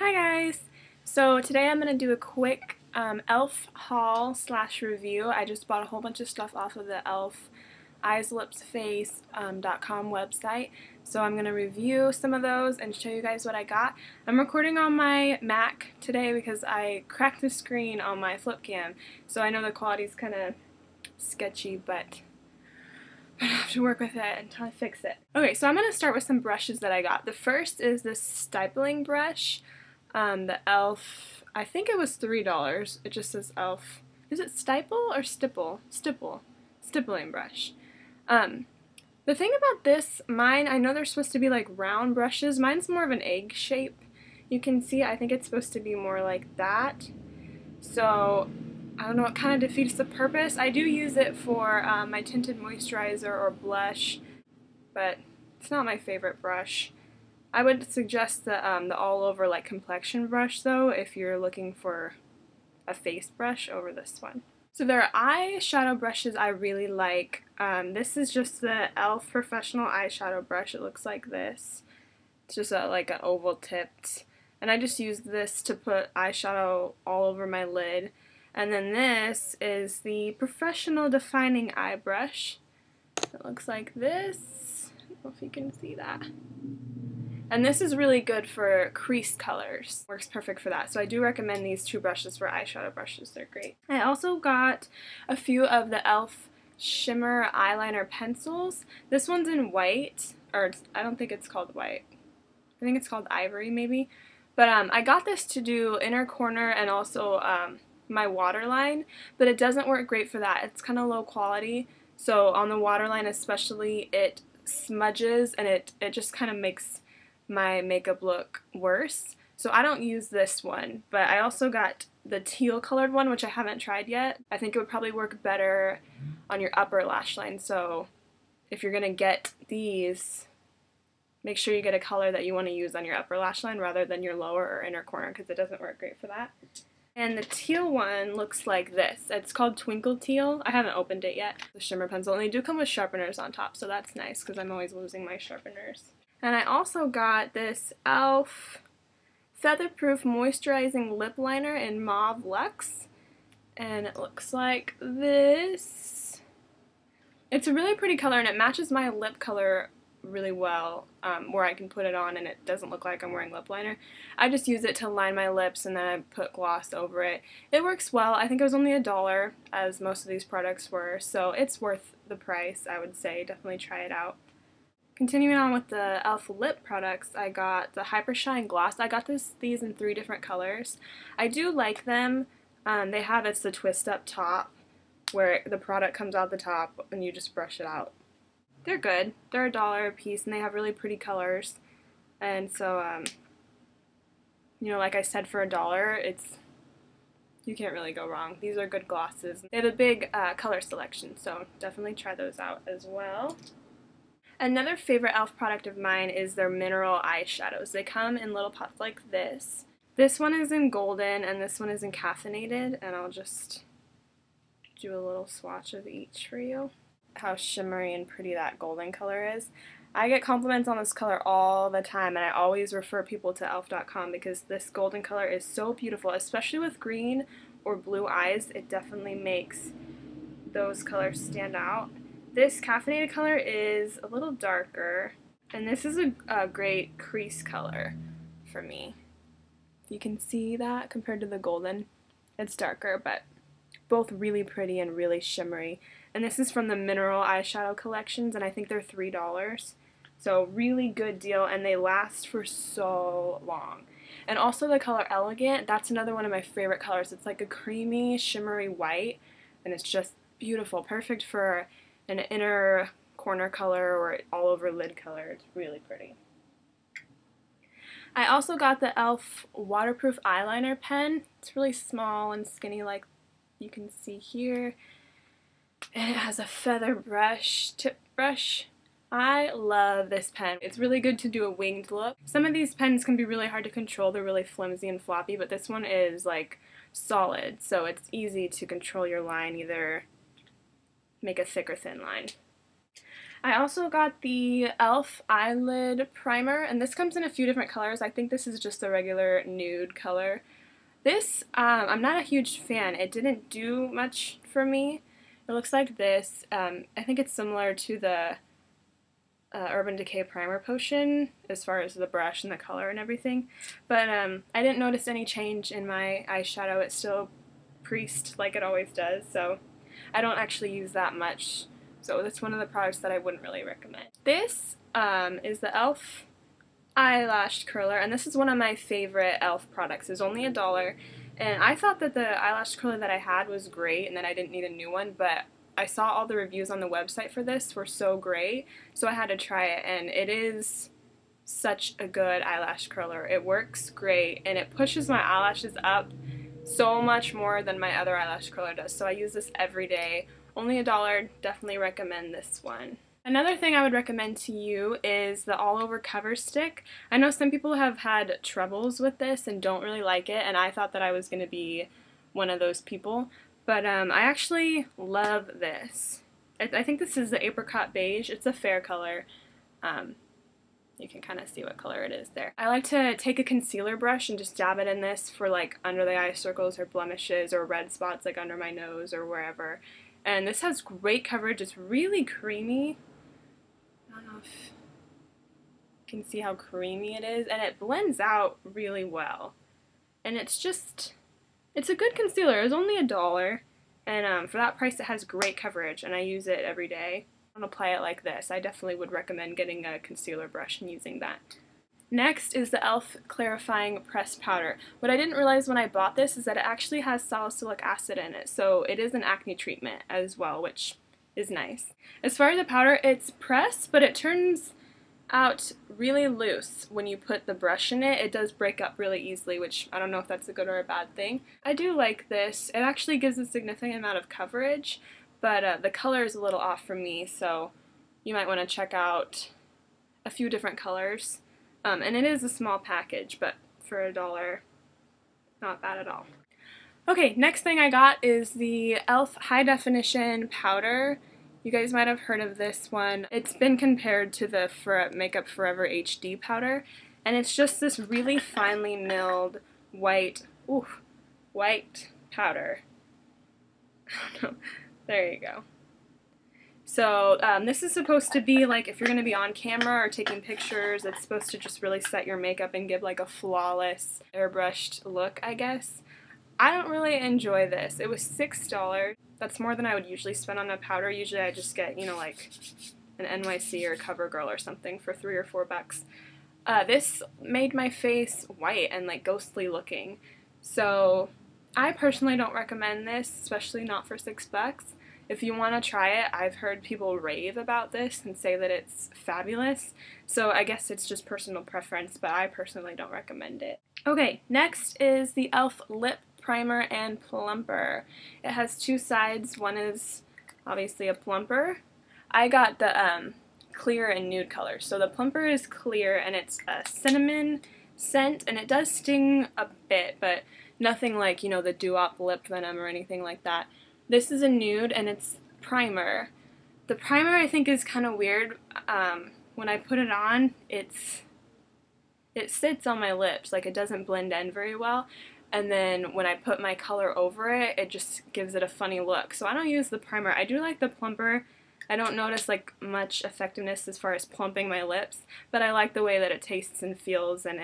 Hi guys! So today I'm going to do a quick E.L.F. haul slash review. I just bought a whole bunch of stuff off of the E.L.F. eyeslipsface.com website. So I'm going to review some of those and show you guys what I got. I'm recording on my Mac today because I cracked the screen on my flip cam. So I know the quality's kind of sketchy, but I have to work with it until I fix it. Okay, so I'm going to start with some brushes that I got. The first is this stippling brush. The E.L.F. I think it was $3. It just says E.L.F. Is it stipple or stipple? Stipple. Stippling brush. The thing about this, I know they're supposed to be like round brushes. Mine's more of an egg shape. You can see, I think it's supposed to be more like that. So, I don't know, it kind of defeats the purpose. I do use it for my tinted moisturizer or blush, but it's not my favorite brush. I would suggest the all-over like complexion brush though if you're looking for a face brush over this one. So there are eyeshadow brushes I really like. This is just the E.L.F. Professional Eyeshadow Brush. It looks like this. It's just like an oval tipped. And I just use this to put eyeshadow all over my lid. And then this is the Professional Defining Eye Brush. It looks like this. I don't know if you can see that. And this is really good for crease colors. Works perfect for that. So I do recommend these two brushes for eyeshadow brushes. They're great. I also got a few of the E.L.F. Shimmer Eyeliner Pencils. This one's in white, or I don't think it's called white. I think it's called ivory maybe. But I got this to do inner corner and also my waterline, but it doesn't work great for that. It's kind of low quality. So on the waterline especially, it smudges and it just kind of makes my makeup look worse. So I don't use this one, but I also got the teal colored one, which I haven't tried yet. I think it would probably work better on your upper lash line. So if you're gonna get these, make sure you get a color that you want to use on your upper lash line rather than your lower or inner corner, because it doesn't work great for that. And the teal one looks like this. It's called Twinkle Teal. I haven't opened it yet. The shimmer pencil, and they do come with sharpeners on top, so that's nice because I'm always losing my sharpeners. And I also got this E.L.F. Featherproof Moisturizing Lip Liner in Mauve Luxe. And it looks like this. It's a really pretty color and it matches my lip color really well, where I can put it on and it doesn't look like I'm wearing lip liner. I just use it to line my lips and then I put gloss over it. It works well. I think it was only $1, as most of these products were, so it's worth the price, I would say. Definitely try it out. Continuing on with the E.L.F. lip products, I got the Hyper Shine Gloss. I got these in 3 different colors. I do like them. It's the twist up top where the product comes out the top and you just brush it out. They're good. They're $1 a piece and they have really pretty colors. And so, you know, like I said, for $1, you can't really go wrong. These are good glosses. They have a big color selection, so definitely try those out as well. Another favorite E.L.F. product of mine is their mineral eyeshadows. They come in little pots like this. This one is in golden and this one is in caffeinated, and I'll just do a little swatch of each for you. How shimmery and pretty that golden color is. I get compliments on this color all the time, and I always refer people to e.l.f.com because this golden color is so beautiful, especially with green or blue eyes. It definitely makes those colors stand out. This caffeinated color is a little darker, and this is a great crease color for me. You can see that compared to the golden. It's darker, but both really pretty and really shimmery. And this is from the Mineral Eyeshadow Collections, and I think they're $3. So really good deal, and they last for so long. And also the color Elegant, that's another one of my favorite colors. It's like a creamy, shimmery white, and it's just beautiful. Perfect for an inner corner color or all over lid color. It's really pretty. I also got the E.L.F. Waterproof Eyeliner Pen. It's really small and skinny like you can see here. And it has a feather brush, tip brush. I love this pen. It's really good to do a winged look. Some of these pens can be really hard to control. They're really flimsy and floppy, but this one is like solid, so it's easy to control your line, either make a thick or thin line. I also got the E.L.F. eyelid primer, and this comes in a few different colors. I think this is just the regular nude color. This, I'm not a huge fan. It didn't do much for me. It looks like this. I think it's similar to the Urban Decay Primer Potion as far as the brush and the color and everything. But I didn't notice any change in my eyeshadow. It still creased like it always does, so I don't actually use that much. So that's one of the products that I wouldn't really recommend. This is the E.L.F. eyelash curler, and this is one of my favorite E.L.F. products. It's only $1, and I thought that the eyelash curler that I had was great and that I didn't need a new one, but I saw all the reviews on the website for this were so great, so I had to try it, and it is such a good eyelash curler. It works great, and it pushes my eyelashes up so much more than my other eyelash curler does, so I use this every day. Only $1, definitely recommend this one. Another thing I would recommend to you is the all over cover stick. I know some people have had troubles with this and don't really like it, and I thought that I was going to be one of those people, but I actually love this. I think this is the apricot beige. It's a fair color. You can kind of see what color it is there. I like to take a concealer brush and just dab it in this for like under the eye circles or blemishes or red spots like under my nose or wherever. And this has great coverage. It's really creamy. I don't know if you can see how creamy it is, and it blends out really well. And it's a good concealer. It's only $1, and for that price it has great coverage, and I use it every day. I don't apply it like this. I definitely would recommend getting a concealer brush and using that. Next is the E.L.F. Clarifying Pressed Powder. What I didn't realize when I bought this is that it actually has salicylic acid in it, so it is an acne treatment as well, which is nice. As far as the powder, it's pressed, but it turns out really loose when you put the brush in it. It does break up really easily, which I don't know if that's a good or a bad thing. I do like this. It actually gives a significant amount of coverage, but the color is a little off for me, so you might want to check out a few different colors. And it is a small package, but for $1, not bad at all. Okay, next thing I got is the E.L.F. High Definition Powder. You guys might have heard of this one. It's been compared to the Makeup Forever HD powder, and it's just this really finely milled white powder. I don't know. There you go. So this is supposed to be like if you're going to be on camera or taking pictures, it's supposed to just really set your makeup and give like a flawless airbrushed look, I guess. I don't really enjoy this. It was $6. That's more than I would usually spend on a powder. Usually I just get, you know, like an NYC or CoverGirl or something for $3 or $4. This made my face white and like ghostly looking. So I personally don't recommend this, especially not for $6. If you want to try it, I've heard people rave about this and say that it's fabulous, so I guess it's just personal preference, but I personally don't recommend it. Okay, next is the E.L.F. Lip Primer and Plumper. It has two sides. One is obviously a plumper. I got the clear and nude color. So the plumper is clear and it's a cinnamon scent, and it does sting a bit, but nothing like, you know, the Doo-Wop lip venom or anything like that. This is a nude, and it's primer. The primer I think is kind of weird. When I put it on, it sits on my lips, like it doesn't blend in very well. And then when I put my color over it, it just gives it a funny look. So I don't use the primer. I do like the plumper. I don't notice like much effectiveness as far as plumping my lips, but I like the way that it tastes and feels, and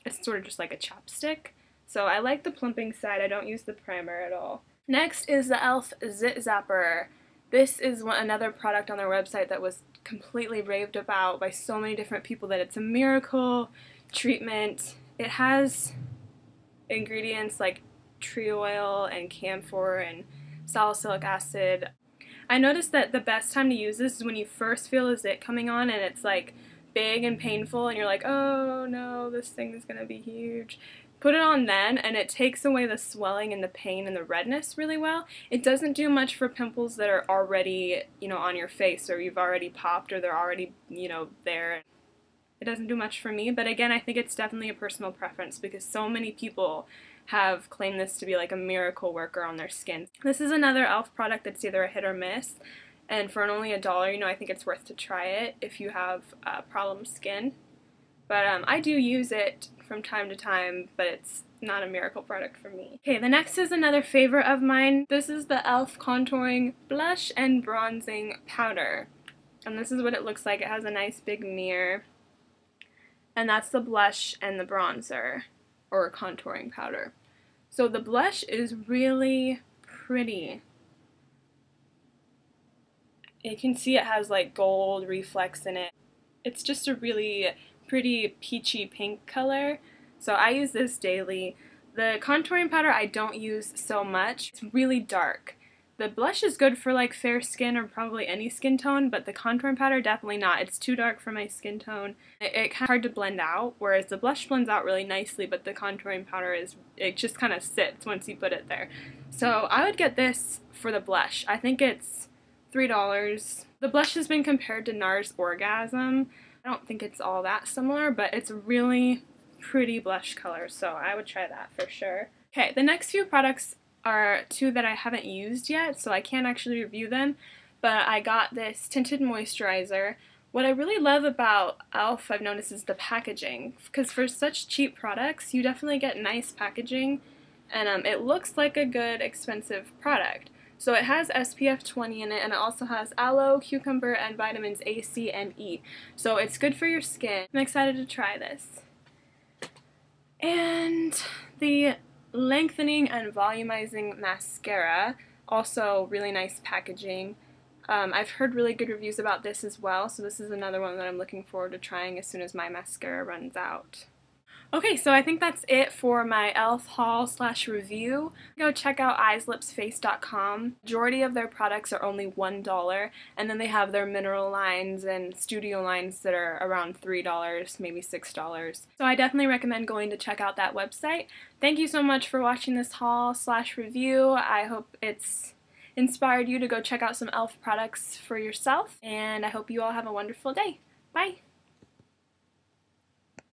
it's sort of just like a chapstick. So I like the plumping side. I don't use the primer at all. Next is the E.L.F. Zit Zapper. This is another product on their website that was completely raved about by so many different people that it's a miracle treatment. It has ingredients like tree oil and camphor and salicylic acid. I noticed that the best time to use this is when you first feel a zit coming on and it's like big and painful and you're like, oh no, this thing is gonna be huge. Put it on then, and it takes away the swelling and the pain and the redness really well. It doesn't do much for pimples that are already, you know, on your face, or you've already popped, or they're already, you know, there. It doesn't do much for me, but again, I think it's definitely a personal preference because so many people have claimed this to be like a miracle worker on their skin. This is another E.L.F. product that's either a hit or miss, and for only $1, you know, I think it's worth to try it if you have problem skin. But I do use it from time to time, but it's not a miracle product for me. Okay, the next is another favorite of mine. This is the E.L.F. Contouring Blush and Bronzing Powder. And this is what it looks like. It has a nice big mirror. And that's the blush and the bronzer, or contouring powder. So the blush is really pretty. You can see it has like gold reflex in it. It's just a really pretty peachy pink color. So I use this daily. The contouring powder I don't use so much. It's really dark. The blush is good for like fair skin or probably any skin tone, but the contouring powder definitely not. It's too dark for my skin tone. It's hard to blend out, whereas the blush blends out really nicely, but the contouring powder it just kind of sits once you put it there. So I would get this for the blush. I think it's $3. The blush has been compared to NARS Orgasm. I don't think it's all that similar, but it's a really pretty blush color, so I would try that for sure. Okay, the next few products are two that I haven't used yet, so I can't actually review them, but I got this tinted moisturizer. What I really love about E.L.F. I've noticed is the packaging, because for such cheap products, you definitely get nice packaging, and it looks like a good, expensive product. So it has SPF 20 in it, and it also has aloe, cucumber, and vitamins A, C, and E. So it's good for your skin. I'm excited to try this. And the lengthening and volumizing mascara, also really nice packaging. I've heard really good reviews about this as well, so this is another one that I'm looking forward to trying as soon as my mascara runs out. Okay, so I think that's it for my E.L.F. haul/review. Go check out eyeslipsface.com. Majority of their products are only $1, and then they have their mineral lines and studio lines that are around $3, maybe $6. So I definitely recommend going to check out that website. Thank you so much for watching this haul/review. I hope it's inspired you to go check out some E.L.F. products for yourself, and I hope you all have a wonderful day. Bye!